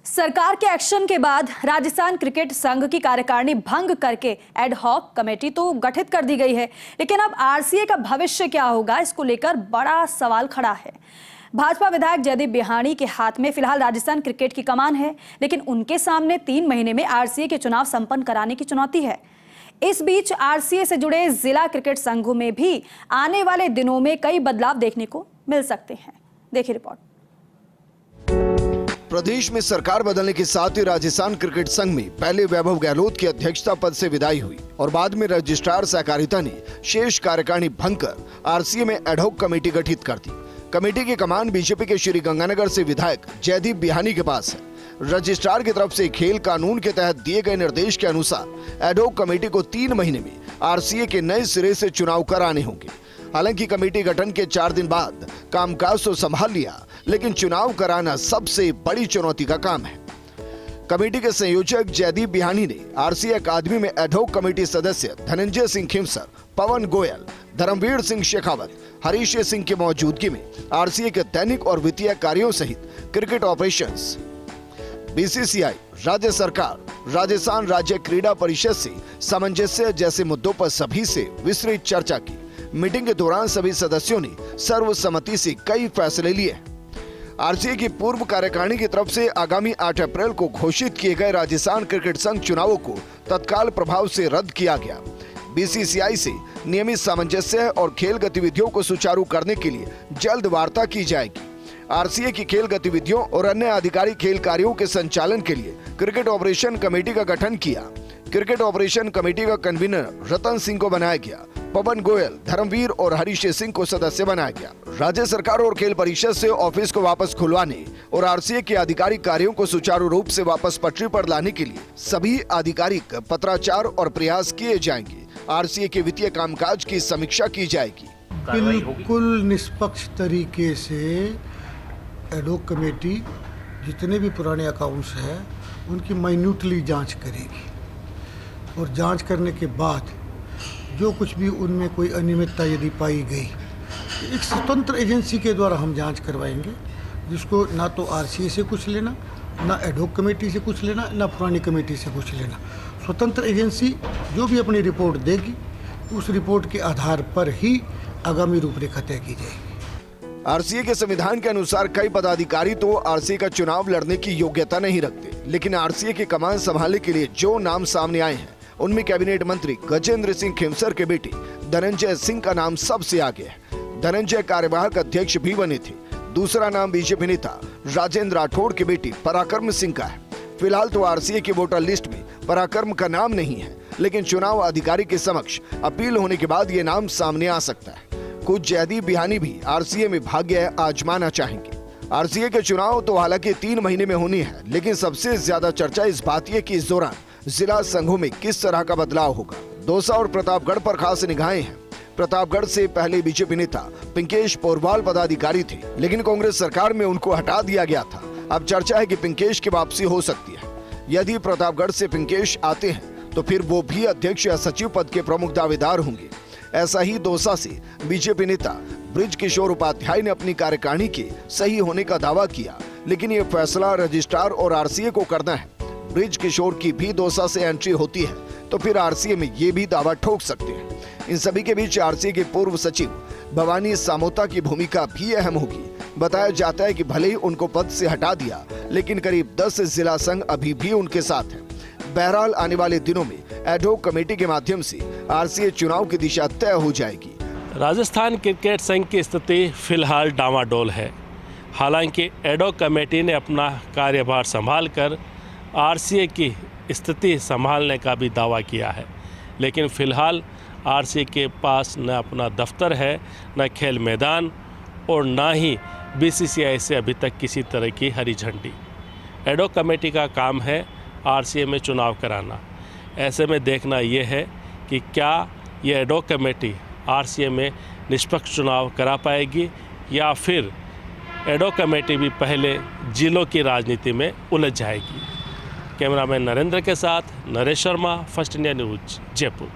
सरकार के एक्शन के बाद राजस्थान क्रिकेट संघ की कार्यकारिणी भंग करके एड हॉक कमेटी तो गठित कर दी गई है, लेकिन अब आरसीए का भविष्य क्या होगा, इसको लेकर बड़ा सवाल खड़ा है। भाजपा विधायक जयदीप बिहानी के हाथ में फिलहाल राजस्थान क्रिकेट की कमान है, लेकिन उनके सामने 3 महीने में आरसीए के चुनाव संपन्न कराने की चुनौती है। इस बीच आरसीए से जुड़े जिला क्रिकेट संघों में भी आने वाले दिनों में कई बदलाव देखने को मिल सकते हैं। देखिए रिपोर्ट। प्रदेश में सरकार बदलने के साथ ही राजस्थान क्रिकेट संघ में पहले वैभव गहलोत की अध्यक्षता पद से विदाई हुई और बाद में रजिस्ट्रार सहकारिता ने शेष कार्यकारिणी भंग कर आरसीए में एडहॉक कमेटी गठित कर दी। कमेटी की कमान बीजेपी के श्री गंगानगर से विधायक जयदीप बिहानी के पास है। रजिस्ट्रार की तरफ से खेल कानून के तहत दिए गए निर्देश के अनुसार एडहॉक कमेटी को 3 महीने में आरसीए के नए सिरे से चुनाव कराने होंगे। हालांकि कमेटी गठन के 4 दिन बाद कामकाज तो संभाल लिया, लेकिन चुनाव कराना सबसे बड़ी चुनौती का काम है। कमेटी के संयोजक जयदीप बिहानी ने आरसीए अकादमी में एडहॉक कमेटी सदस्य धनंजय सिंह खिमसर, पवन गोयल, धर्मवीर सिंह शेखावत, हरीश सिंह की मौजूदगी में आरसीए के दैनिक और वित्तीय कार्यों सहित क्रिकेट ऑपरेशंस, बीसीसीआई, राज्य सरकार, राजस्थान राज्य क्रीड़ा परिषद से सामंजस्य जैसे मुद्दों पर सभी से विस्तृत चर्चा की। मीटिंग के दौरान सभी सदस्यों ने सर्वसम्मति से कई फैसले लिए। आरसीए की पूर्व कार्यकारिणी की तरफ से आगामी 8 अप्रैल को घोषित किए गए राजस्थान क्रिकेट संघ चुनावों को तत्काल प्रभाव से रद्द किया गया। बीसीसीआई से नियमित सामंजस्य और खेल गतिविधियों को सुचारू करने के लिए जल्द वार्ता की जाएगी। आरसीए की खेल गतिविधियों और अन्य आधिकारिक खेल कार्यों के संचालन के लिए क्रिकेट ऑपरेशन कमेटी का गठन किया। क्रिकेट ऑपरेशन कमेटी का कन्वीनर रतन सिंह को बनाया गया। पवन गोयल, धर्मवीर और हरीश सिंह को सदस्य बनाया गया। राज्य सरकार और खेल परिषद से ऑफिस को वापस खुलवाने और आरसीए के आधिकारिक कार्यों को सुचारू रूप से वापस पटरी पर लाने के लिए सभी आधिकारिक पत्राचार और प्रयास किए जाएंगे। आरसीए के वित्तीय कामकाज की समीक्षा की जाएगी। बिल्कुल निष्पक्ष तरीके से एडहॉक कमेटी जितने भी पुराने अकाउंट्स हैं उनकी माइन्यूटली जांच करेगी और जांच करने के बाद जो कुछ भी उनमें कोई अनियमितता यदि पाई गई, एक स्वतंत्र एजेंसी के द्वारा हम जांच करवाएंगे, जिसको ना तो आरसीए से कुछ लेना, ना एडहॉक कमेटी से कुछ लेना, ना पुरानी कमेटी से कुछ लेना। स्वतंत्र एजेंसी जो भी अपनी रिपोर्ट देगी, उस रिपोर्ट के आधार पर ही आगामी रूपरेखा तय की जाएगी। आरसीए के संविधान के अनुसार कई पदाधिकारी तो आरसीए का चुनाव लड़ने की योग्यता नहीं रखते, लेकिन आरसीए की कमान संभालने के लिए जो नाम सामने आए हैं उनमें कैबिनेट मंत्री गजेंद्र सिंह खिमसर के बेटे धनंजय सिंह का नाम सबसे आगे है। धनंजय कार्यवाहक अध्यक्ष भी बने थे। दूसरा नाम बीजेपी नेता राजेंद्र राठौड़ के बेटे पराक्रम सिंह का है। फिलहाल तो आरसीए की वोटर लिस्ट में पराक्रम का नाम नहीं है, लेकिन चुनाव अधिकारी के समक्ष अपील होने के बाद ये नाम सामने आ सकता है। कुछ जयदीप बिहानी भी आरसीए में भाग्य आजमाना चाहेंगे। आरसीए के चुनाव तो हालांकि 3 महीने में होनी है, लेकिन सबसे ज्यादा चर्चा इस बात है कि इस दौरान जिला संघों में किस तरह का बदलाव होगा। दौसा और प्रतापगढ़ पर खास निगाहें हैं। प्रतापगढ़ से पहले बीजेपी नेता पिंकेश पोरवाल पदाधिकारी थे, लेकिन कांग्रेस सरकार में उनको हटा दिया गया था। अब चर्चा है कि पिंकेश की वापसी हो सकती है। यदि प्रतापगढ़ से पिंकेश आते हैं तो फिर वो भी अध्यक्ष या सचिव पद के प्रमुख दावेदार होंगे। ऐसा ही दौसा से बीजेपी नेता ब्रिज किशोर उपाध्याय ने अपनी कार्यकारिणी के सही होने का दावा किया, लेकिन ये फैसला रजिस्ट्रार और आरसीए को करना है। ब्रिज किशोर की भी दौसा से एंट्री होती है तो फिर आरसीए में ये भी दावा ठोक सकते हैं। इन सभी के बीच आरसीए के पूर्व सचिव भवानी सामोता की भूमिका भी अहम होगी। बताया जाता है कि भले ही उनको पद से हटा दिया, लेकिन करीब 10 जिला संघ अभी भी उनके साथ है। बहरहाल आने वाले दिनों में एडहॉक कमेटी के माध्यम से आरसीए चुनाव की दिशा तय हो जाएगी। राजस्थान क्रिकेट संघ की स्थिति फिलहाल डामाडोल है। हालांकि एडहॉक कमेटी ने अपना कार्यभार संभालकर आरसीए की स्थिति संभालने का भी दावा किया है, लेकिन फिलहाल आरसीए के पास न अपना दफ्तर है, न खेल मैदान और न ही बीसीसीआई से अभी तक किसी तरह की हरी झंडी। एडहॉक कमेटी का काम है आरसीए में चुनाव कराना। ऐसे में देखना ये है कि क्या ये एडहॉक कमेटी आरसीए में निष्पक्ष चुनाव करा पाएगी या फिर एडहॉक कमेटी भी पहले जिलों की राजनीति में उलझ जाएगी। कैमरामैन नरेंद्र के साथ Naresh Sharma, first India news, Jaipur.